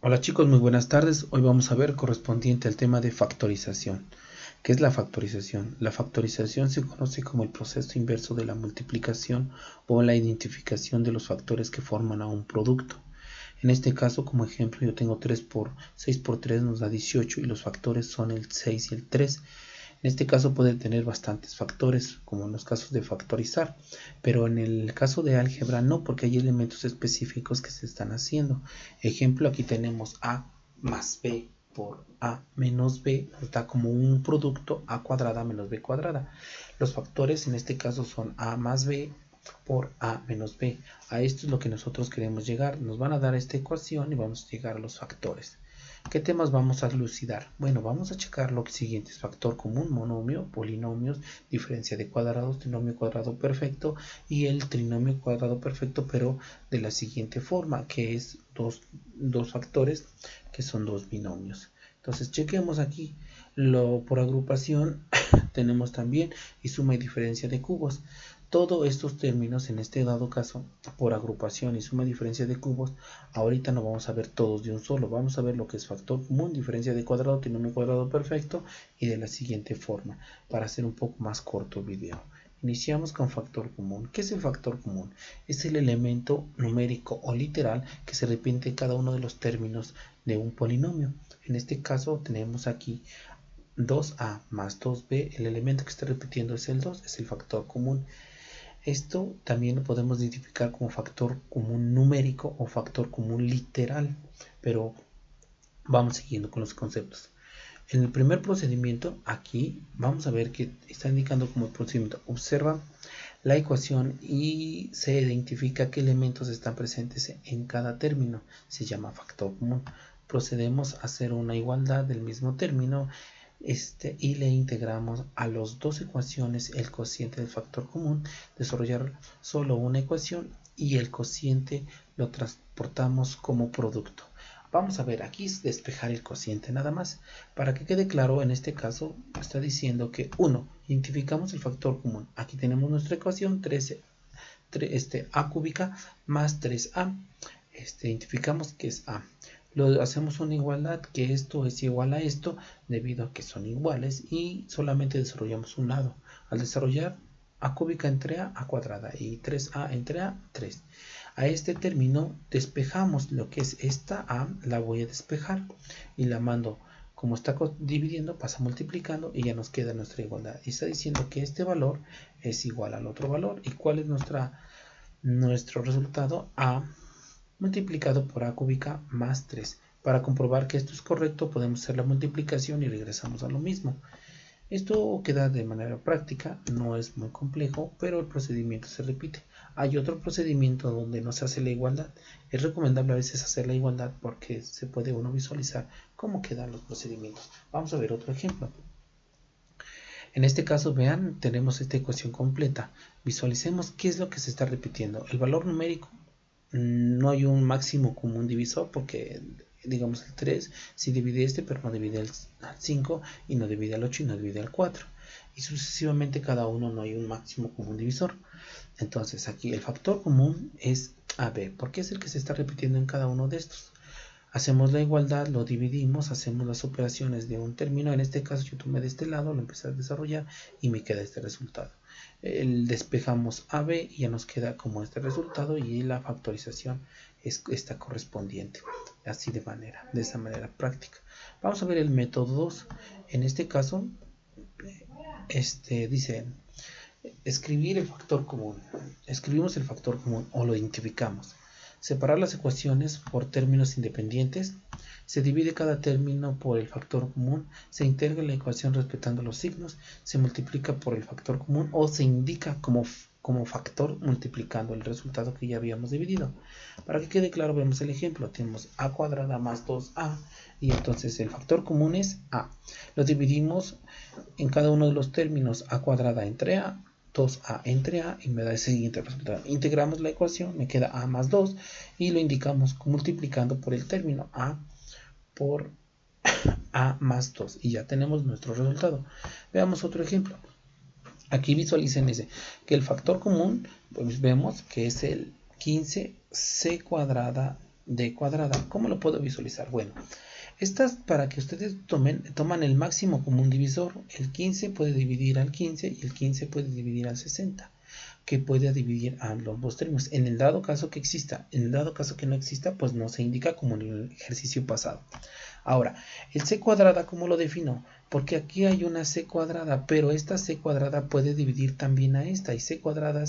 Hola chicos, muy buenas tardes. Hoy vamos a ver correspondiente al tema de factorización. ¿Qué es la factorización? La factorización se conoce como el proceso inverso de la multiplicación o la identificación de los factores que forman a un producto. En este caso, como ejemplo, yo tengo 6 por 3 nos da 18 y los factores son el 6 y el 3. En este caso puede tener bastantes factores, como en los casos de factorizar, pero en el caso de álgebra no, porque hay elementos específicos que se están haciendo. Ejemplo, aquí tenemos a más b por a menos b, nos da como un producto a cuadrada menos b cuadrada. Los factores en este caso son a más b por a menos b. A esto es lo que nosotros queremos llegar. Nos van a dar esta ecuación y vamos a llegar a los factores. ¿Qué temas vamos a elucidar? Bueno, vamos a checar lo siguiente: factor común, monomio, polinomios, diferencia de cuadrados, trinomio cuadrado perfecto y el trinomio cuadrado perfecto, pero de la siguiente forma, que es dos factores que son dos binomios. Entonces chequemos aquí por agrupación. Tenemos también y suma y diferencia de cubos. Todos estos términos, en este dado caso, por agrupación y suma y diferencia de cubos, ahorita no vamos a ver todos de un solo. Vamos a ver lo que es factor común, diferencia de cuadrado, trinomio cuadrado perfecto y de la siguiente forma, para hacer un poco más corto el video. Iniciamos con factor común. ¿Qué es el factor común? Es el elemento numérico o literal que se repite en cada uno de los términos de un polinomio. En este caso tenemos aquí 2a más 2b, el elemento que está repitiendo es el 2, es el factor común. Esto también lo podemos identificar como factor común numérico o factor común literal, pero vamos siguiendo con los conceptos. En el primer procedimiento, aquí vamos a ver que está indicando como procedimiento: observa la ecuación y se identifica qué elementos están presentes en cada término. Se llama factor común. Procedemos a hacer una igualdad del mismo término y le integramos a las dos ecuaciones el cociente del factor común, desarrollar solo una ecuación y el cociente lo transportamos como producto. Vamos a ver, aquí es despejar el cociente nada más. Para que quede claro, en este caso está diciendo que 1, identificamos el factor común. Aquí tenemos nuestra ecuación, a cúbica más 3a. Identificamos que es a. Lo hacemos una igualdad, que esto es igual a esto, debido a que son iguales, y solamente desarrollamos un lado. Al desarrollar a cúbica entre a cuadrada y 3a entre a, 3. A este término despejamos lo que es esta a, la voy a despejar y la mando, como está dividiendo, pasa multiplicando y ya nos queda nuestra igualdad. Y está diciendo que este valor es igual al otro valor. ¿Y cuál es nuestro resultado? A multiplicado por a cúbica más 3. Para comprobar que esto es correcto, podemos hacer la multiplicación y regresamos a lo mismo. Esto queda de manera práctica, no es muy complejo, pero el procedimiento se repite. Hay otro procedimiento donde no se hace la igualdad. Es recomendable a veces hacer la igualdad porque se puede uno visualizar cómo quedan los procedimientos. Vamos a ver otro ejemplo. En este caso, vean, tenemos esta ecuación completa. Visualicemos qué es lo que se está repitiendo. El valor numérico, no hay un máximo común divisor, porque digamos el 3 sí divide pero no divide al 5 y no divide al 8 y no divide al 4, y sucesivamente cada uno no hay un máximo común divisor. Entonces aquí el factor común es AB, porque es el que se está repitiendo en cada uno de estos. Hacemos la igualdad, lo dividimos, hacemos las operaciones de un término. En este caso yo tomé de este lado, lo empecé a desarrollar y me queda este resultado. Despejamos AB y ya nos queda como este resultado, y la factorización es esta correspondiente, así de esa manera práctica. Vamos a ver el método 2. En este caso dice escribir el factor común. Escribimos el factor común o lo identificamos. Separar las ecuaciones por términos independientes. Se divide cada término por el factor común. Se integra la ecuación respetando los signos. Se multiplica por el factor común o se indica como factor multiplicando el resultado que ya habíamos dividido. Para que quede claro, vemos el ejemplo. Tenemos a cuadrada más 2a y entonces el factor común es a. Lo dividimos en cada uno de los términos: a cuadrada entre a, 2a entre a, y me da el siguiente resultado. Integramos la ecuación, me queda a más 2 y lo indicamos multiplicando por el término a por a más 2 y ya tenemos nuestro resultado. Veamos otro ejemplo. Aquí visualicen que el factor común, pues vemos que es el 15c cuadrada d cuadrada. ¿Cómo lo puedo visualizar? Bueno, estas para que ustedes toman el máximo común divisor. El 15 puede dividir al 15 y el 15 puede dividir al 60, que puede dividir a los dos términos. En el dado caso que exista, en el dado caso que no exista, pues no se indica como en el ejercicio pasado. Ahora, el c cuadrada, ¿cómo lo defino? Porque aquí hay una c cuadrada, pero esta c cuadrada puede dividir también a esta, y c cuadrada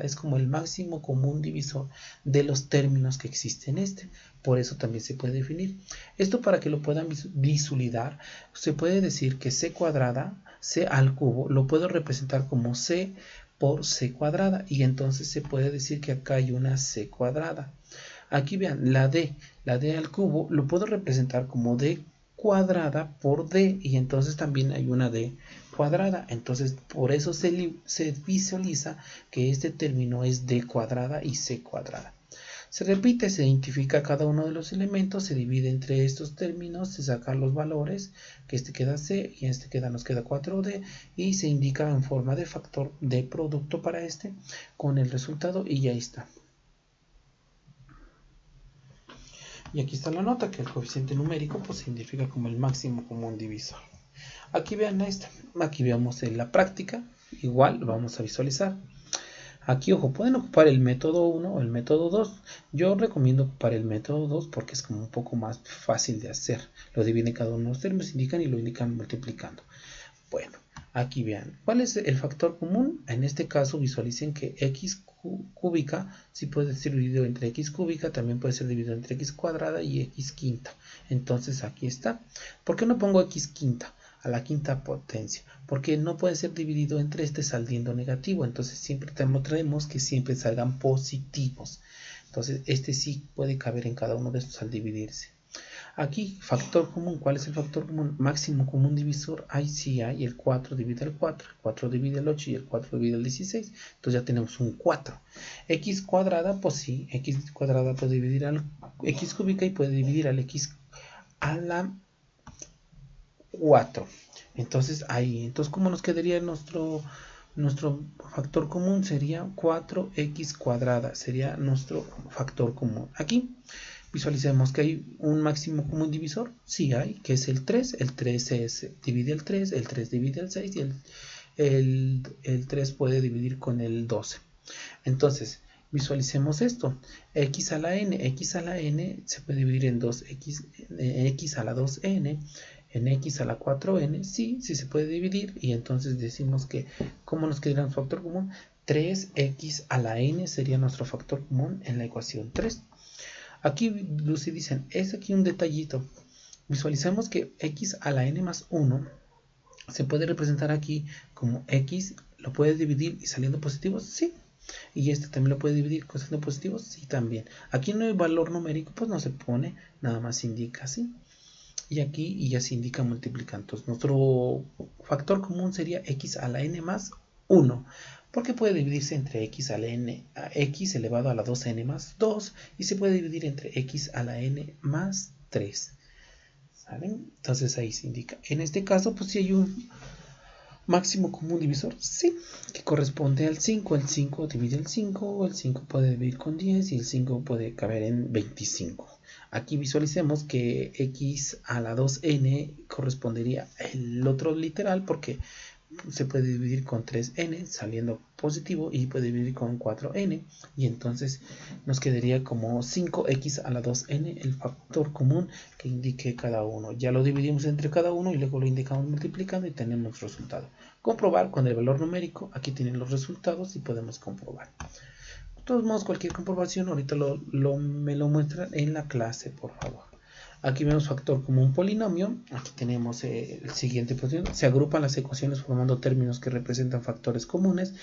es como el máximo común divisor de los términos que existen en este. Por eso también se puede definir. Esto para que lo puedan visualizar, se puede decir que c cuadrada, c al cubo, lo puedo representar como c por c cuadrada, y entonces se puede decir que acá hay una c cuadrada. Aquí vean, la d al cubo lo puedo representar como d cuadrada por d, y entonces también hay una d cuadrada. Entonces por eso se visualiza que este término es d cuadrada y c cuadrada. Se repite, se identifica cada uno de los elementos, se divide entre estos términos, se sacan los valores, que este queda c y este nos queda 4d, y se indica en forma de factor de producto para este con el resultado, y ya está. Y aquí está la nota, que el coeficiente numérico pues se identifica como el máximo común divisor. Aquí vean esta, aquí veamos en la práctica, igual vamos a visualizar. Aquí, ojo, pueden ocupar el método 1 o el método 2. Yo recomiendo ocupar el método 2 porque es como un poco más fácil de hacer. Lo dividen cada uno de los términos, indican y lo indican multiplicando. Bueno, aquí vean, ¿cuál es el factor común? En este caso visualicen que x cúbica, si puede ser dividido entre x cúbica, también puede ser dividido entre x cuadrada y x quinta. Entonces aquí está. ¿Por qué no pongo x quinta? A la quinta potencia, porque no puede ser dividido entre este saliendo negativo, entonces siempre traemos que siempre salgan positivos. Entonces este sí puede caber en cada uno de estos al dividirse. Aquí, factor común, ¿cuál es el factor común? Máximo común divisor, ahí sí hay, el 4 divide el 4, el 4 divide el 8 y el 4 divide el 16, entonces ya tenemos un 4. X cuadrada, pues sí, x cuadrada puede dividir al x cúbica y puede dividir al x a la 4. Entonces ahí, entonces ¿cómo nos quedaría nuestro factor común? Sería 4x cuadrada, sería nuestro factor común. Aquí visualicemos que hay un máximo común divisor, sí hay, que es el 3, el 3 divide el 3 divide el 6 y el 3 puede dividir con el 12. Entonces, visualicemos esto, x a la n se puede dividir en 2x, x a la 2n, en x a la 4n, sí se puede dividir, y entonces decimos que, ¿cómo nos quedaría un factor común? 3x a la n sería nuestro factor común en la ecuación 3. Aquí Lucy dicen, es aquí un detallito, visualizamos que x a la n más 1 se puede representar aquí como x, ¿lo puede dividir y saliendo positivos? Sí. Y este también lo puede dividir con saliendo positivos, sí también. Aquí no hay valor numérico, pues no se pone, nada más indica así. Y aquí y ya se indica multiplicando. Entonces nuestro factor común sería x a la n más 1. Porque puede dividirse entre x a la n a x elevado a la 2n más 2. Y se puede dividir entre x a la n más 3. ¿Saben? Entonces ahí se indica. En este caso, pues si hay un máximo común divisor, sí, que corresponde al 5. El 5 divide el 5, el 5 puede dividir con 10 y el 5 puede caber en 25. Aquí visualicemos que x a la 2n correspondería el otro literal porque se puede dividir con 3n saliendo positivo y puede dividir con 4n y entonces nos quedaría como 5x a la 2n el factor común que indique cada uno. Ya lo dividimos entre cada uno y luego lo indicamos multiplicando y tenemos resultado. Comprobar con el valor numérico, aquí tienen los resultados y podemos comprobar. De todos modos, cualquier comprobación ahorita me lo muestran en la clase, por favor. Aquí vemos factor común polinomio. Aquí tenemos el siguiente posición. Se agrupan las ecuaciones formando términos que representan factores comunes.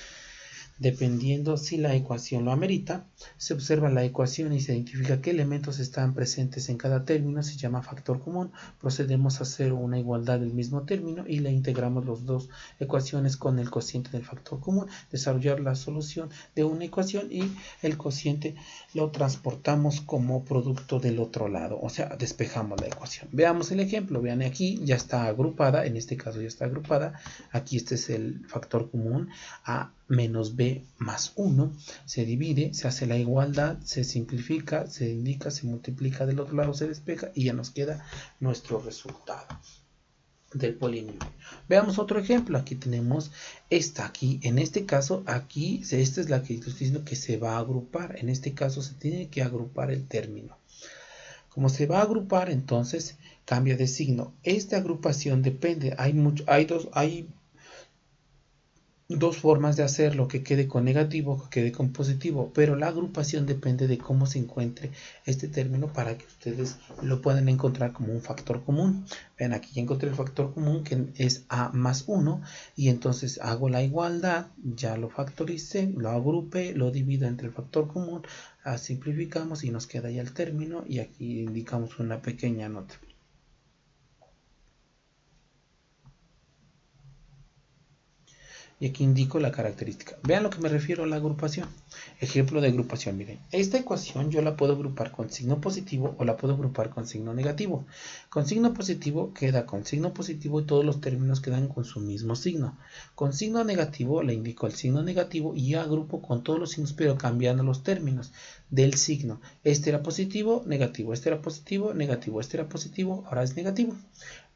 Dependiendo si la ecuación lo amerita, se observa la ecuación y se identifica qué elementos están presentes en cada término, se llama factor común. Procedemos a hacer una igualdad del mismo término y le integramos las dos ecuaciones con el cociente del factor común, desarrollar la solución de una ecuación y el cociente lo transportamos como producto del otro lado, o sea, despejamos la ecuación. Veamos el ejemplo, vean aquí, ya está agrupada, en este caso ya está agrupada, aquí este es el factor común a menos b más 1, se divide, se hace la igualdad, se simplifica, se indica, se multiplica, del otro lado se despeja y ya nos queda nuestro resultado del polinomio. Veamos otro ejemplo. Aquí tenemos esta aquí. En este caso, aquí, esta es la que estoy diciendo que se va a agrupar. En este caso se tiene que agrupar el término. Como se va a agrupar, entonces cambia de signo. Esta agrupación depende. Hay dos formas de hacerlo, que quede con negativo, que quede con positivo, pero la agrupación depende de cómo se encuentre este término para que ustedes lo puedan encontrar como un factor común. Vean, aquí ya encontré el factor común, que es a más 1, y entonces hago la igualdad, ya lo factoricé, lo agrupé, lo divido entre el factor común, simplificamos y nos queda ya el término, y aquí indicamos una pequeña nota. Y aquí indico la característica. Vean lo que me refiero a la agrupación. Ejemplo de agrupación, miren. Esta ecuación yo la puedo agrupar con signo positivo o la puedo agrupar con signo negativo. Con signo positivo queda con signo positivo y todos los términos quedan con su mismo signo. Con signo negativo le indico el signo negativo y ya agrupo con todos los signos, pero cambiando los términos del signo. Este era positivo, negativo, este era positivo, negativo, este era positivo, ahora es negativo.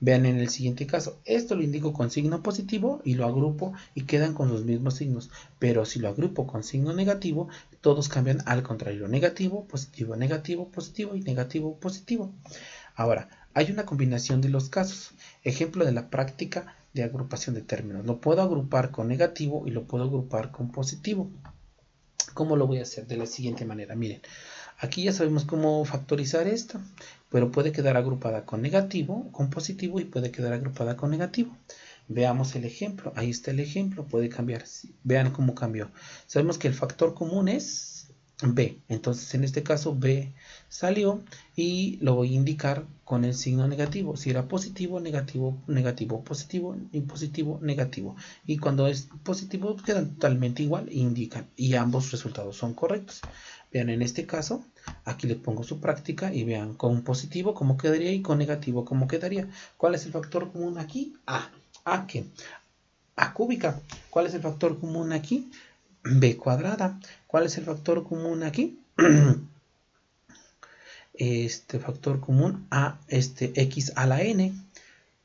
Vean en el siguiente caso, esto lo indico con signo positivo y lo agrupo y quedan con los mismos signos, pero si lo agrupo con signo negativo, todos cambian al contrario, negativo, positivo, negativo, positivo y negativo, positivo. Ahora, hay una combinación de los casos, ejemplo de la práctica de agrupación de términos. Lo puedo agrupar con negativo y lo puedo agrupar con positivo. ¿Cómo lo voy a hacer? De la siguiente manera, miren. Aquí ya sabemos cómo factorizar esto, pero puede quedar agrupada con negativo, con positivo y puede quedar agrupada con negativo. Veamos el ejemplo. Ahí está el ejemplo. Puede cambiar. Vean cómo cambió. Sabemos que el factor común es b. Entonces en este caso b salió y lo voy a indicar con el signo negativo. Si era positivo, negativo, negativo, positivo y positivo, negativo. Y cuando es positivo quedan totalmente igual e indican. Y ambos resultados son correctos. Vean en este caso, aquí le pongo su práctica y vean con positivo cómo quedaría y con negativo cómo quedaría. ¿Cuál es el factor común aquí? A. ¿A qué? A cúbica. ¿Cuál es el factor común aquí? B cuadrada. ¿Cuál es el factor común aquí? Este factor común a x a la n.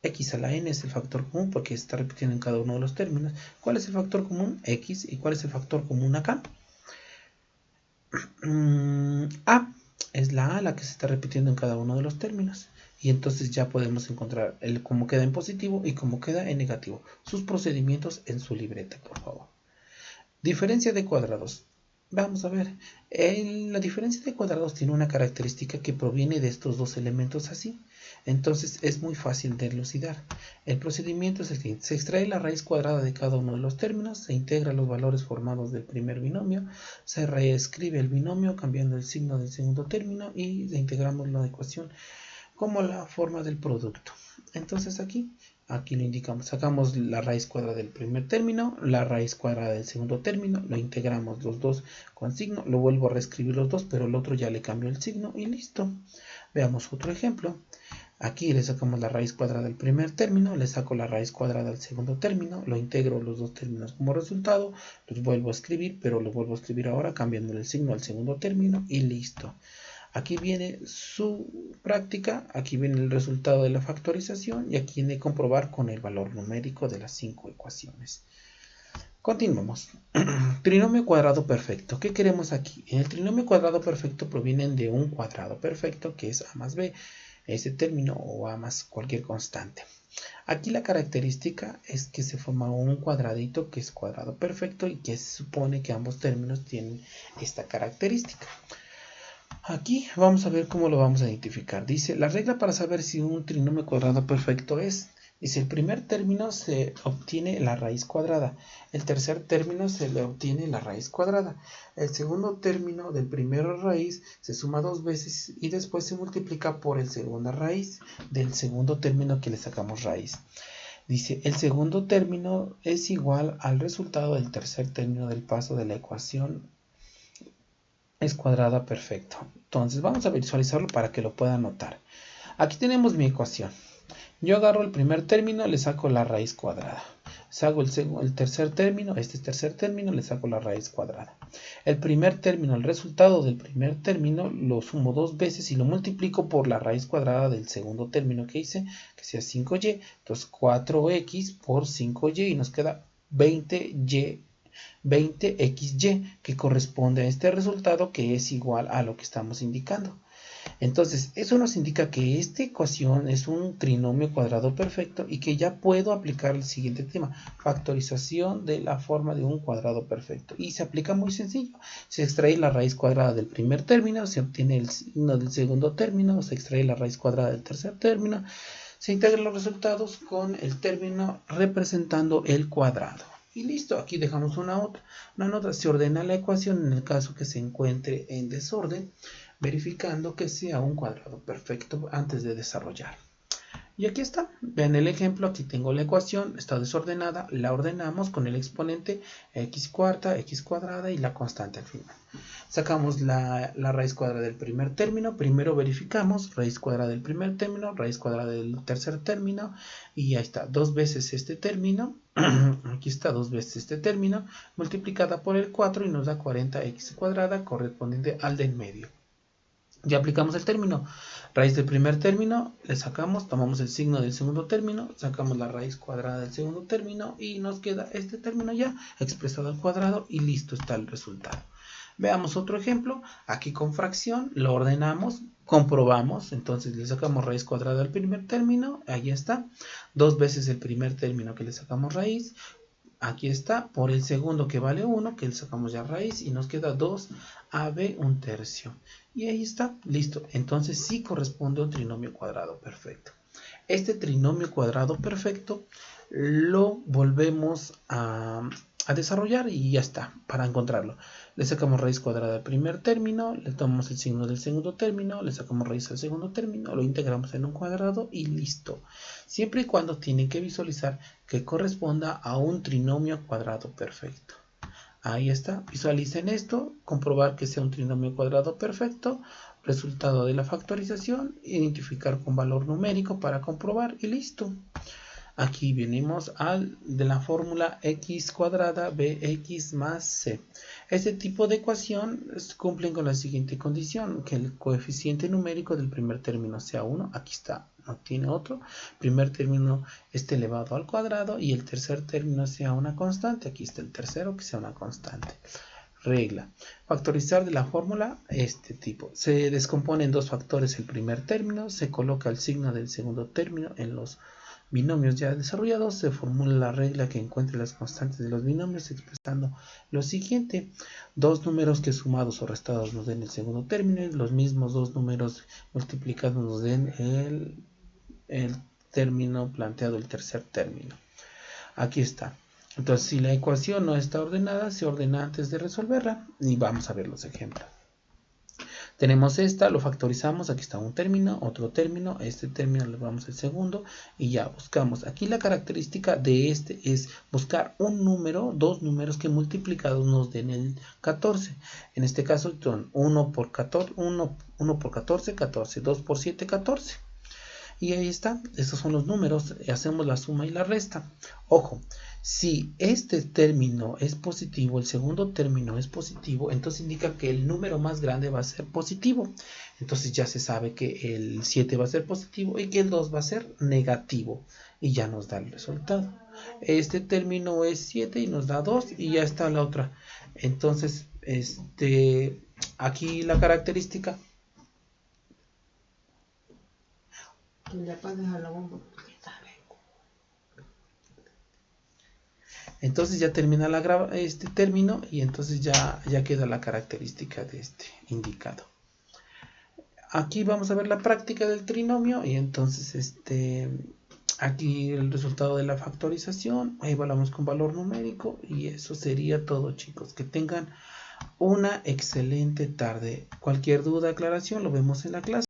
X a la n es el factor común porque se está repitiendo en cada uno de los términos. ¿Cuál es el factor común? X. ¿Y cuál es el factor común acá? A es la A la que se está repitiendo en cada uno de los términos. Y entonces ya podemos encontrar cómo queda en positivo y cómo queda en negativo. Sus procedimientos en su libreta, por favor. Diferencia de cuadrados. Vamos a ver. La diferencia de cuadrados tiene una característica que proviene de estos dos elementos así. Entonces es muy fácil de elucidar. El procedimiento es el siguiente. Se extrae la raíz cuadrada de cada uno de los términos, se integra los valores formados del primer binomio, se reescribe el binomio cambiando el signo del segundo término y integramos la ecuación como la forma del producto. Entonces aquí lo indicamos, sacamos la raíz cuadrada del primer término, la raíz cuadrada del segundo término, lo integramos los dos con signo, lo vuelvo a reescribir los dos, pero el otro ya le cambio el signo y listo. Veamos otro ejemplo. Aquí le sacamos la raíz cuadrada del primer término, le saco la raíz cuadrada del segundo término, lo integro los dos términos como resultado, los vuelvo a escribir, pero los vuelvo a escribir ahora cambiando el signo al segundo término y listo. Aquí viene su práctica, aquí viene el resultado de la factorización y aquí viene a comprobar con el valor numérico de las 5 ecuaciones. Continuamos. Trinomio cuadrado perfecto. ¿Qué queremos aquí? En el trinomio cuadrado perfecto provienen de un cuadrado perfecto que es a más b, ese término o a más cualquier constante. Aquí la característica es que se forma un cuadradito que es cuadrado perfecto y que se supone que ambos términos tienen esta característica. Aquí vamos a ver cómo lo vamos a identificar. Dice, la regla para saber si un trinomio cuadrado perfecto es, dice, el primer término se obtiene la raíz cuadrada, el tercer término se le obtiene la raíz cuadrada, el segundo término del primer raíz se suma 2 veces y después se multiplica por el segunda raíz del segundo término que le sacamos raíz. Dice, el segundo término es igual al resultado del tercer término del paso de la ecuación es cuadrada perfecto. Entonces vamos a visualizarlo para que lo puedan notar. Aquí tenemos mi ecuación. Yo agarro el primer término, le saco la raíz cuadrada. Saco el tercer término, este es tercer término, le saco la raíz cuadrada. El primer término, el resultado del primer término, lo sumo 2 veces y lo multiplico por la raíz cuadrada del segundo término que hice, que sea 5y. Entonces 4x por 5y y nos queda 20xy, que corresponde a este resultado, que es igual a lo que estamos indicando. Entonces, eso nos indica que esta ecuación es un trinomio cuadrado perfecto y que ya puedo aplicar el siguiente tema, factorización de la forma de un cuadrado perfecto. Y se aplica muy sencillo. Se extrae la raíz cuadrada del primer término, se obtiene el signo del segundo término, se extrae la raíz cuadrada del tercer término, se integran los resultados con el término representando el cuadrado. Y listo, aquí dejamos una nota, se ordena la ecuación en el caso que se encuentre en desorden, verificando que sea un cuadrado perfecto antes de desarrollar. Y aquí está, vean el ejemplo, aquí tengo la ecuación, está desordenada, la ordenamos con el exponente x cuarta, x cuadrada y la constante al final. Sacamos la raíz cuadrada del primer término, primero verificamos, raíz cuadrada del primer término, raíz cuadrada del tercer término, y ahí está, 2 veces este término, aquí está 2 veces este término, multiplicada por el 4 y nos da 40x cuadrada correspondiente al del medio. Ya aplicamos el término, raíz del primer término, le sacamos, tomamos el signo del segundo término, sacamos la raíz cuadrada del segundo término y nos queda este término ya expresado al cuadrado y listo está el resultado. Veamos otro ejemplo, aquí con fracción, lo ordenamos, comprobamos, entonces le sacamos raíz cuadrada al primer término, ahí está, 2 veces el primer término que le sacamos raíz, aquí está, por el segundo que vale 1, que le sacamos ya raíz y nos queda 2ab 1/3. Y ahí está, listo. Entonces sí corresponde a un trinomio cuadrado perfecto. Este trinomio cuadrado perfecto lo volvemos a desarrollar y ya está, para encontrarlo. Le sacamos raíz cuadrada al primer término, le tomamos el signo del segundo término, le sacamos raíz al segundo término, lo integramos en un cuadrado y listo. Siempre y cuando tienen que visualizar que corresponda a un trinomio cuadrado perfecto. Ahí está, visualicen esto, comprobar que sea un trinomio cuadrado perfecto, resultado de la factorización, identificar con valor numérico para comprobar y listo. Aquí venimos de la fórmula x cuadrada bx más c. Este tipo de ecuación cumplen con la siguiente condición, que el coeficiente numérico del primer término sea 1, aquí está, no tiene otro, primer término esté elevado al cuadrado y el tercer término sea una constante, aquí está el tercero que sea una constante. Regla, factorizar de la fórmula este tipo, se descompone en dos factores el primer término, se coloca el signo del segundo término en los binomios ya desarrollados, se formula la regla que encuentre las constantes de los binomios expresando lo siguiente, dos números que sumados o restados nos den el segundo término y los mismos dos números multiplicados nos den el término planteado, el tercer término. Aquí está. Entonces, si la ecuación no está ordenada, se ordena antes de resolverla y vamos a ver los ejemplos. Tenemos esta, lo factorizamos, aquí está un término, otro término, este término le damos el segundo y ya buscamos. Aquí la característica de este es buscar un número, dos números que multiplicados nos den el 14. En este caso son 1 por 14, 14, 2 por 7, 14. Y ahí está, estos son los números, hacemos la suma y la resta. Ojo, si este término es positivo, el segundo término es positivo, entonces indica que el número más grande va a ser positivo. Entonces ya se sabe que el 7 va a ser positivo y que el 2 va a ser negativo. Y ya nos da el resultado. Este término es 7 y nos da 2 y ya está la otra. Entonces, aquí la característica... Entonces ya termina este término y entonces ya queda la característica de este indicado. Aquí vamos a ver la práctica del trinomio y entonces aquí el resultado de la factorización, evaluamos con valor numérico y eso sería todo, chicos. Que tengan una excelente tarde. Cualquier duda, aclaración, lo vemos en la clase.